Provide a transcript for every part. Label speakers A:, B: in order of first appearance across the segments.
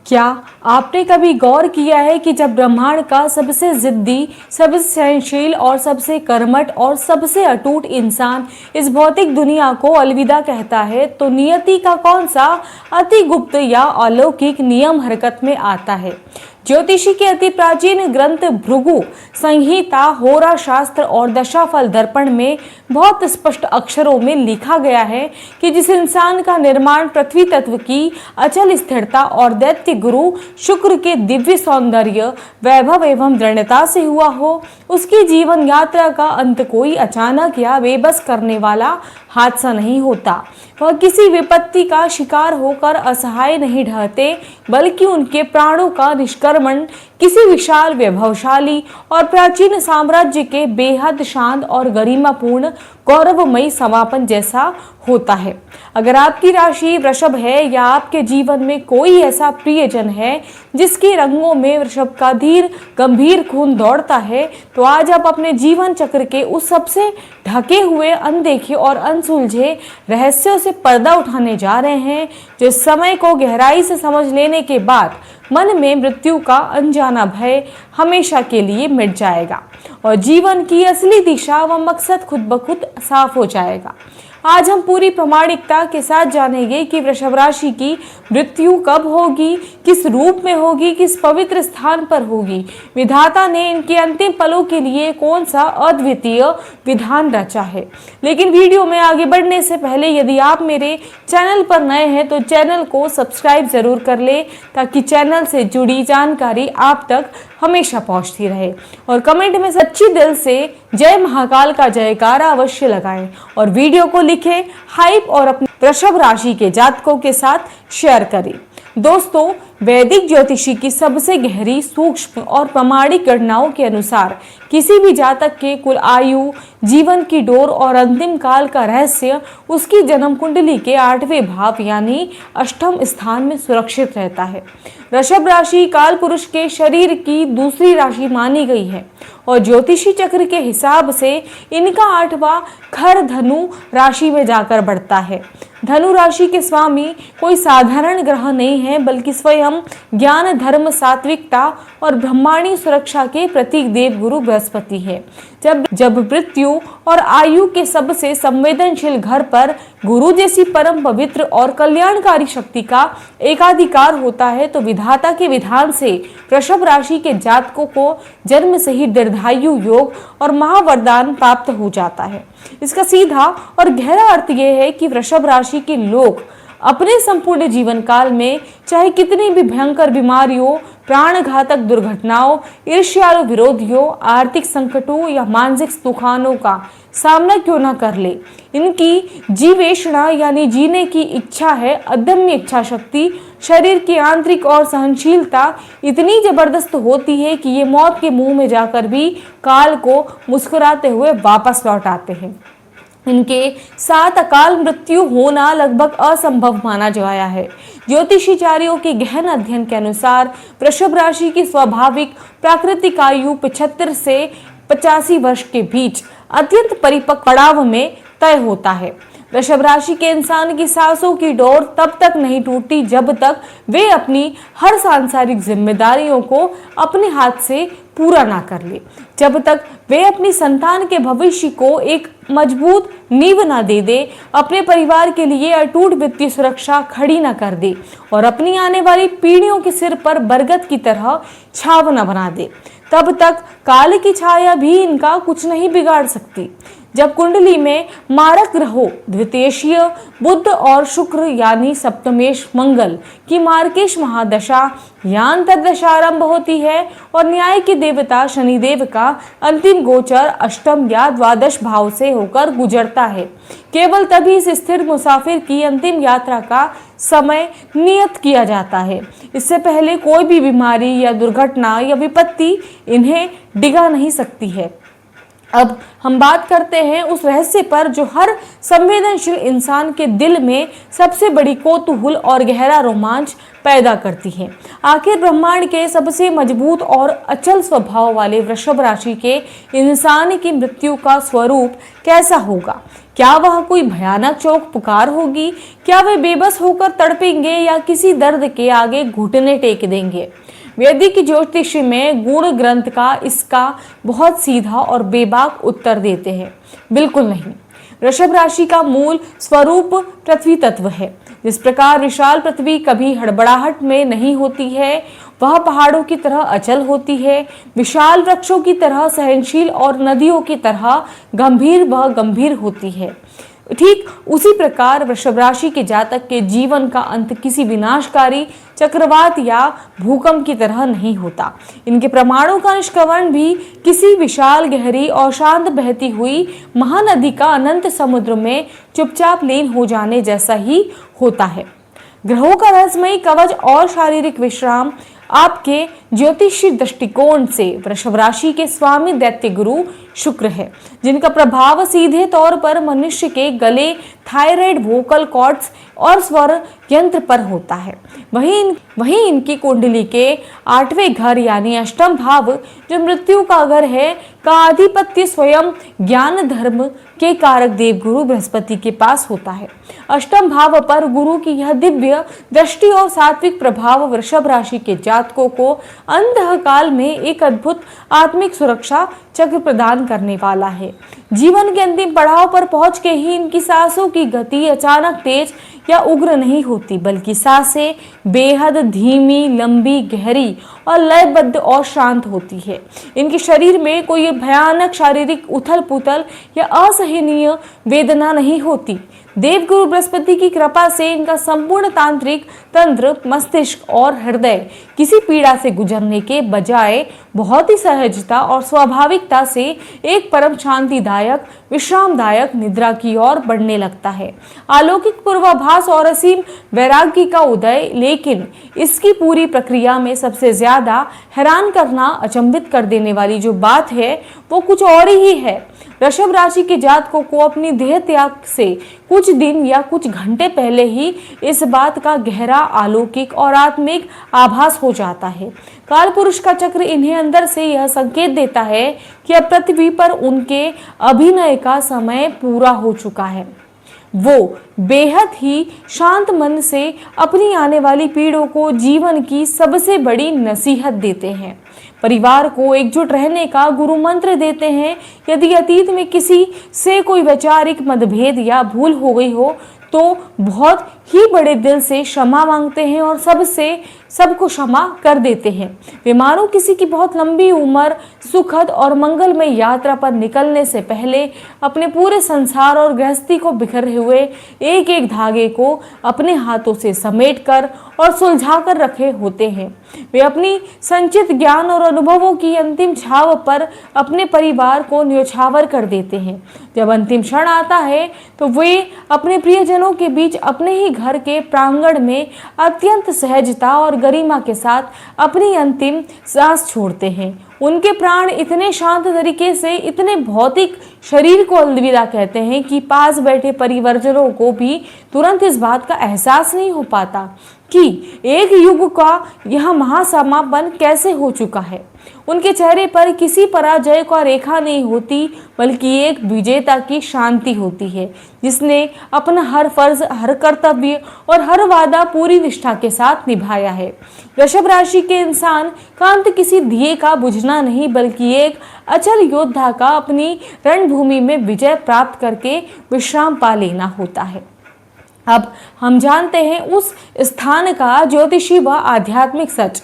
A: क्या आपने कभी गौर किया है कि जब ब्रह्मांड का सबसे जिद्दी, सबसे सहनशील और सबसे कर्मठ और सबसे अटूट इंसान इस भौतिक दुनिया को अलविदा कहता है, तो नियति का कौन सा अति गुप्त या अलौकिक नियम हरकत में आता है? ज्योतिषी के अति प्राचीन ग्रंथ भृगु संहिता, होरा शास्त्र और दशाफल दर्पण में बहुत स्पष्ट अक्षरों में लिखा गया है कि जिस इंसान का निर्माण पृथ्वी तत्व की अचल स्थिरता और दैत्य गुरु शुक्र के दिव्य सौंदर्य, वैभव एवं दृढ़ता से हुआ हो, उसकी जीवन यात्रा का अंत कोई अचानक या बेबस करने वाला हादसा नहीं होता। वह किसी विपत्ति का शिकार होकर असहाय नहीं ढहते, बल्कि उनके प्राणों का निष्क्रमण किसी विशाल, वैभवशाली और प्राचीन साम्राज्य के बेहद शांत और गरिमापूर्ण गौरवमयी समापन जैसा होता है। अगर आपकी राशि वृषभ है या आपके जीवन में कोई ऐसा प्रियजन है जिसके रंगों में वृषभ का धीर गंभीर खून दौड़ता है, तो आज आप अपने जीवन चक्र के उस सबसे ढके हुए, अनदेखे और अनसुलझे रहस्यों से पर्दा उठाने जा रहे हैं, जो समय को गहराई से समझ लेने के बाद मन में मृत्यु का अनजाना भय हमेशा के लिए मिट जाएगा और जीवन की असली दिशा व मकसद खुद ब खुद साफ हो जाएगा। आज हम पूरी प्रामाणिकता के साथ जानेंगे कि वृषभ राशि की मृत्यु कब होगी, किस रूप में होगी, किस पवित्र स्थान पर होगी, विधाता ने इनके अंतिम पलों के लिए कौन सा अद्वितीय विधान रचा है। लेकिन वीडियो में आगे बढ़ने से पहले यदि आप मेरे चैनल पर नए हैं तो चैनल को सब्सक्राइब जरूर कर ले, ताकि चैनल से जुड़ी जानकारी आप तक हमेशा पहुंचती रहे। और कमेंट में सच्ची दिल से जय महाकाल का जयकारा अवश्य लगाएं और वीडियो को लिखें हाइप और अपने वृषभ राशि के जातकों के साथ शेयर करें। दोस्तों, वैदिक ज्योतिषी की सबसे गहरी, सूक्ष्म और प्रामाणिक गणनाओं के अनुसार किसी भी जातक के कुल आयु, जीवन की डोर और अंतिम काल का रहस्य उसकी जन्म कुंडली के 8वें भाव यानी अष्टम स्थान में सुरक्षित रहता है। वृषभ राशि काल पुरुष के शरीर की दूसरी राशि मानी गई है और ज्योतिषी चक्र के हिसाब से इनका 8वां घर धनु राशि में जाकर बढ़ता है। धनु राशि के स्वामी कोई साधारण ग्रह नहीं है, बल्कि स्वयं ज्ञान, धर्म, सात्विकता और ब्रह्मांडीय सुरक्षा के प्रतीक देवगुरु बृहस्पति है। जब मृत्यु और आयु के सबसे संवेदनशील घर पर गुरु जैसी परम पवित्र और कल्याणकारी शक्ति का एकाधिकार होता है, तो विधाता के विधान से वृषभ राशि के जातकों को जन्म से ही दीर्घायु योग और महावरदान प्राप्त हो जाता है। इसका सीधा और गहरा अर्थ यह है कि वृषभ राशि के लोग अपने संपूर्ण जीवन काल में चाहे कितनी भी भयंकर बीमारियों, प्राणघातक दुर्घटनाओं, ईर्ष्यालु विरोधियों, आर्थिक संकटों या मानसिक तूफानों का सामना क्यों न कर ले, इनकी जीवेषणा यानी जीने की इच्छा है, अदम्य इच्छा शक्ति, शरीर की आंतरिक और सहनशीलता इतनी जबरदस्त होती है कि ये मौत के मुंह में जाकर भी काल को मुस्कुराते हुए वापस लौट आते हैं। इनके साथ अकाल मृत्यु होना लगभग असंभव माना गया है। ज्योतिषाचार्यों के गहन अध्ययन के अनुसार वृषभ राशि की स्वाभाविक प्राकृतिक आयु 75 से 85 वर्ष के बीच अत्यंत परिपक्व पड़ाव में तय होता है। वृषभ राशि के इंसान की सांसों की डोर तब तक नहीं टूटती जब तक वे अपनी हर सांसारिक जिम्मेदारियों को अपने हाथ से पूरा ना कर ले, जब तक वे अपनी संतान के भविष्य को एक मजबूत नींव ना दे दे, अपने परिवार के लिए अटूट वित्तीय सुरक्षा खड़ी ना कर दे और अपनी आने वाली पीढ़ियों के सिर पर बरगद की तरह छाव न बना दे, तब तक काल की छाया भी इनका कुछ नहीं बिगाड़ सकती। जब कुंडली में मारक ग्रहों द्वितीय बुध और शुक्र यानी सप्तमेश मंगल की मार्केश महादशा या अंतर्दशा आरंभ होती है और न्याय के देवता शनिदेव का अंतिम गोचर अष्टम या द्वादश भाव से होकर गुजरता है, केवल तभी इस स्थिर मुसाफिर की अंतिम यात्रा का समय नियत किया जाता है। इससे पहले कोई भी बीमारी या दुर्घटना या विपत्ति इन्हें डिगा नहीं सकती है। अब हम बात करते हैं उस रहस्य पर जो हर संवेदनशील इंसान के दिल में सबसे बड़ी कौतूहल और गहरा रोमांच पैदा करती है। आखिर ब्रह्मांड के सबसे मजबूत और अचल स्वभाव वाले वृषभ राशि के इंसान की मृत्यु का स्वरूप कैसा होगा? क्या वह कोई भयानक चौक पुकार होगी? क्या वे बेबस होकर तड़पेंगे या किसी दर्द के आगे घुटने टेक देंगे? वैदिक ज्योतिष में गुण ग्रंथ का इसका बहुत सीधा और बेबाक उत्तर देते हैं, बिल्कुल नहीं। वृषभ राशि का मूल स्वरूप पृथ्वी तत्व है। जिस प्रकार विशाल पृथ्वी कभी हड़बड़ाहट में नहीं होती है, वह पहाड़ों की तरह अचल होती है, विशाल वृक्षों की तरह सहनशील और नदियों की तरह गंभीर होती है। ठीक उसी प्रकार वृषभ राशि के जातक के जीवन का अंत किसी विनाशकारी चक्रवात या भूकंप की तरह नहीं होता। इनके प्रमाणों का निष्कर्षण भी किसी विशाल गहरी और शांत बहती हुई महानदी का अनंत समुद्र में चुपचाप लीन हो जाने जैसा ही होता है। ग्रहों का रहस्यमयी कवच और शारीरिक विश्राम आपके ज्योतिषी दृष्टिकोण से वृषभ राशि के स्वामी दैत्य गुरु शुक्र है, जिनका प्रभाव सीधे तौर पर मनुष्य के गले, थायराइड, वोकल कॉर्ड्स और स्वर यंत्र पर होता है। वहीं इनकी कुंडली के 8वें घर यानी अष्टम भाव, जो मृत्यु का घर है, का आधिपत्य स्वयं ज्ञान धर्म के कारक देव गुरु बृहस्पति के पास होता है। अष्टम भाव पर गुरु की यह दिव्य दृष्टि और सात्विक प्रभाव वृषभ राशि के जातकों को अंतकाल में एक अद्भुत आत्मिक सुरक्षा चक्र प्रदान करने वाला है। जीवन के अंतिम पड़ाव पर पहुंच के ही इनकी सांसों की गति अचानक तेज या उग्र नहीं होती, बल्कि सांसें बेहद धीमी, लंबी, गहरी और लयबद्ध और शांत होती है। इनके शरीर में कोई भयानक शारीरिक उथल पुथल या असहनीय वेदना नहीं होती। देवगुरु बृहस्पति की कृपा से इनका संपूर्ण तांत्रिक तंत्र, मस्तिष्क और हृदय किसी पीड़ा से गुजरने के बजाय बहुत ही सहजता और स्वाभाविकता से एक परम शांतिदायक, विश्रामदायक निद्रा की ओर बढ़ने लगता है। अलौकिक पूर्वाभास और असीम वैराग्य का उदय, लेकिन इसकी पूरी प्रक्रिया में सबसे ज्यादा हैरान करना, अचंभित कर देने वाली जो बात है वो कुछ और ही है। वृषभ राशि के जातकों को अपनी देह त्याग से कुछ दिन या कुछ घंटे पहले ही इस बात का गहरा, अलौकिक और आत्मिक आभास हो जाता है। काल पुरुष का चक्र इन्हें अंदर से यह संकेत देता है कि अब पृथ्वी पर उनके अभिनय का समय पूरा हो चुका है। वो बेहद ही शांत मन से अपनी आने वाली पीढ़ों को जीवन की सबसे बड़ी नसीहत देते हैं। परिवार को एकजुट रहने का गुरु मंत्र देते हैं। यदि अतीत में किसी से कोई वैचारिक मतभेद या भूल हो गई हो तो बहुत ही बड़े दिल से क्षमा मांगते हैं और सबको क्षमा कर देते हैं। वे मानो किसी की बहुत लंबी उम्र, सुखद और मंगलमय यात्रा पर निकलने से पहले अपने पूरे संसार और गृहस्थी को बिखरे हुए एक एक धागे को अपने हाथों से समेटकर और सुलझा कर रखे होते हैं। वे अपनी संचित ज्ञान और अनुभवों की अंतिम छाव पर अपने परिवार को न्योछावर कर देते हैं। जब अंतिम क्षण आता है तो वे अपने प्रियजनों के बीच अपने ही घर के प्रांगण में अत्यंत सहजता और गरिमा के साथ अपनी अंतिम सांस छोड़ते हैं। उनके प्राण इतने शांत तरीके से इतने भौतिक शरीर को अलविदा कहते हैं कि पास बैठे परिवारजनों को भी तुरंत इस बात का एहसास नहीं हो पाता कि एक युग का यह महासमापन कैसे हो चुका है। उनके चेहरे पर किसी पराजय का रेखा नहीं होती, बल्कि एक विजेता की शांति होती है, जिसने अपना हर फर्ज, हर कर्तव्य और हर वादा पूरी निष्ठा के साथ निभाया है। वृषभ राशि के इंसान का अंत किसी दिए का बुझना नहीं, बल्कि एक अचल योद्धा का अपनी रणभूमि में विजय प्राप्त करके विश्राम पा लेना होता है। अब हम जानते हैं उस स्थान का ज्योतिषी व आध्यात्मिक सच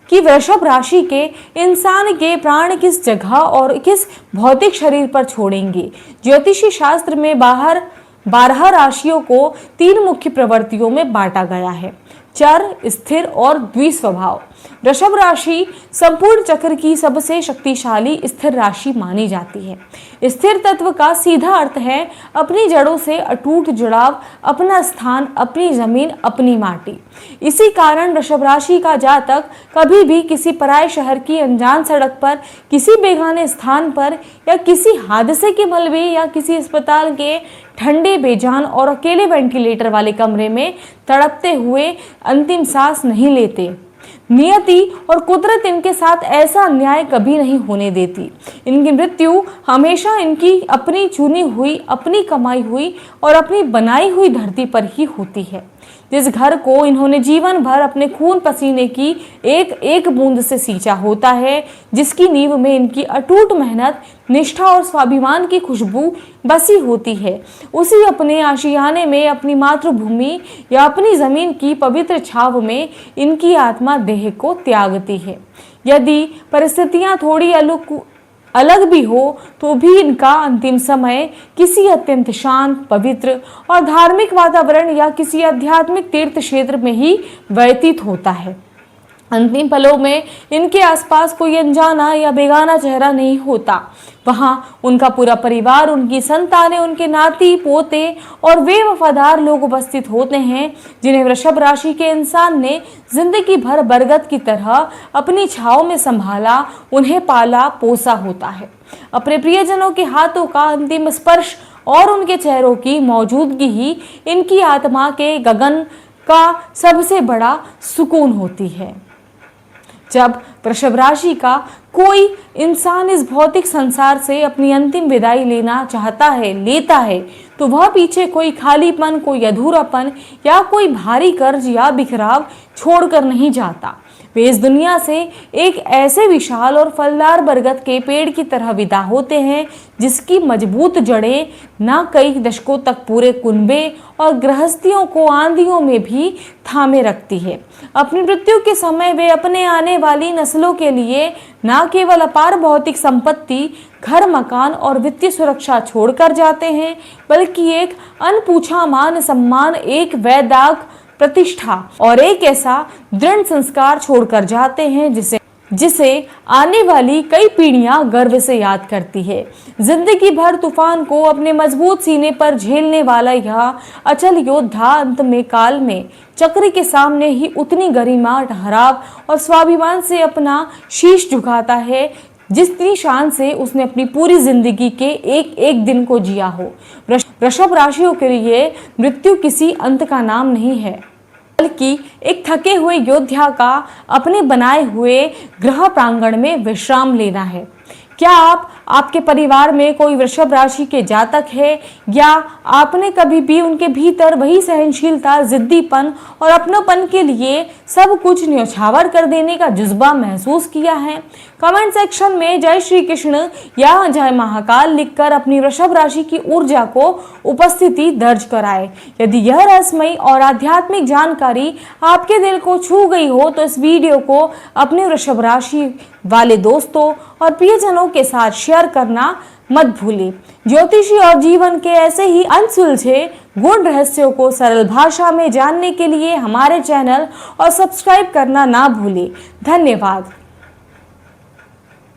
A: कि वृषभ राशि के इंसान के प्राण किस जगह और किस भौतिक शरीर पर छोड़ेंगे। ज्योतिषी शास्त्र में 12 राशियों को 3 मुख्य प्रवृत्तियों में बांटा गया है: चर, स्थिर और द्विस्वभाव। वृषभ राशि संपूर्ण चक्र की सबसे शक्तिशाली स्थिर राशि मानी जाती है। स्थिर तत्व का सीधा अर्थ है अपनी जड़ों से अटूट जुड़ाव, अपना स्थान, अपनी जमीन, अपनी माटी। इसी कारण वृषभ राशि का जातक कभी भी किसी पराये शहर की अनजान सड़क पर, किसी बेगाने स्थान पर या किसी हादसे के मलबे या किसी अस्पताल के ठंडे, बेजान और अकेले वेंटिलेटर वाले कमरे में तड़पते हुए अंतिम सांस नहीं लेते। नियति और कुदरत इनके साथ ऐसा अन्याय कभी नहीं होने देती। इनकी मृत्यु हमेशा इनकी अपनी चुनी हुई, अपनी कमाई हुई और अपनी बनाई हुई धरती पर ही होती है। जिस घर को इन्होंने जीवन भर अपने खून पसीने की एक एक बूंद से सींचा होता है, जिसकी नींव में इनकी अटूट मेहनत, निष्ठा और स्वाभिमान की खुशबू बसी होती है, उसी अपने आशियाने में, अपनी मातृभूमि या अपनी जमीन की पवित्र छाव में इनकी आत्मा देह को त्यागती है। यदि परिस्थितियां थोड़ी अलग भी हो तो भी इनका अंतिम समय किसी अत्यंत शांत, पवित्र और धार्मिक वातावरण या किसी आध्यात्मिक तीर्थ क्षेत्र में ही व्यतीत होता है। अंतिम पलों में इनके आसपास कोई अनजाना या बेगाना चेहरा नहीं होता। वहां उनका पूरा परिवार, उनकी संतानें, उनके नाती पोते और वे वफादार लोग उपस्थित होते हैं जिन्हें वृषभ राशि के इंसान ने जिंदगी भर बरगद की तरह अपनी छाव में संभाला, उन्हें पाला पोसा होता है। अपने प्रियजनों के हाथों का अंतिम स्पर्श और उनके चेहरों की मौजूदगी ही इनकी आत्मा के गगन का सबसे बड़ा सुकून होती है। जब वृषभ राशि का कोई इंसान इस भौतिक संसार से अपनी अंतिम विदाई लेता है तो वह पीछे कोई खालीपन, कोई अधूरापन या कोई भारी कर्ज या बिखराव छोड़कर नहीं जाता। वे इस दुनिया से एक ऐसे विशाल और फलदार बरगद के पेड़ की तरह विदा होते हैं जिसकी मजबूत जड़ें न कई दशकों तक पूरे कुनबे और गृहस्थियों को आंधियों में भी थामे रखती है। अपनी मृत्यु के समय वे अपने आने वाली नस्लों के लिए न केवल अपार भौतिक संपत्ति, घर, मकान और वित्तीय सुरक्षा छोड़कर जाते हैं, बल्कि एक अनपूछा मान सम्मान, एक वैदाग प्रतिष्ठा और एक ऐसा दृढ़ संस्कार छोड़कर जाते हैं जिसे आने वाली कई पीढ़ियां गर्व से याद करती है। जिंदगी भर तूफान को अपने मजबूत सीने पर झेलने वाला यह अचल योद्धा अंत में काल में चक्र के सामने ही उतनी गरिमा, ठहराव और स्वाभिमान से अपना शीश झुकाता है जितनी शान से उसने अपनी पूरी जिंदगी के एक एक दिन को जिया हो। वृषभ राशियों के लिए मृत्यु किसी अंत का नाम नहीं है, बल्कि एक थके हुए योद्धा का अपने बनाए हुए गृह प्रांगण में विश्राम लेना है। क्या आपके परिवार में कोई वृषभ राशि के जातक है या आपने कभी भी उनके भीतर वही सहनशीलता, जिद्दीपन और अपनापन के लिए सब कुछ न्यौछावर कर देने का जज्बा महसूस किया है? कमेंट सेक्शन में जय श्री कृष्ण या जय महाकाल लिखकर अपनी वृषभ राशि की ऊर्जा को उपस्थिति दर्ज कराएं। यदि यह रहस्यमयी और आध्यात्मिक जानकारी आपके दिल को छू गई हो तो इस वीडियो को अपने वृषभ राशि वाले दोस्तों और प्रियजनों के साथ शेयर करना मत भूलें। ज्योतिषी और जीवन के ऐसे ही अनसुलझे गुण रहस्यों को सरल भाषा में जानने के लिए हमारे चैनल और सब्सक्राइब करना ना भूलें। धन्यवाद।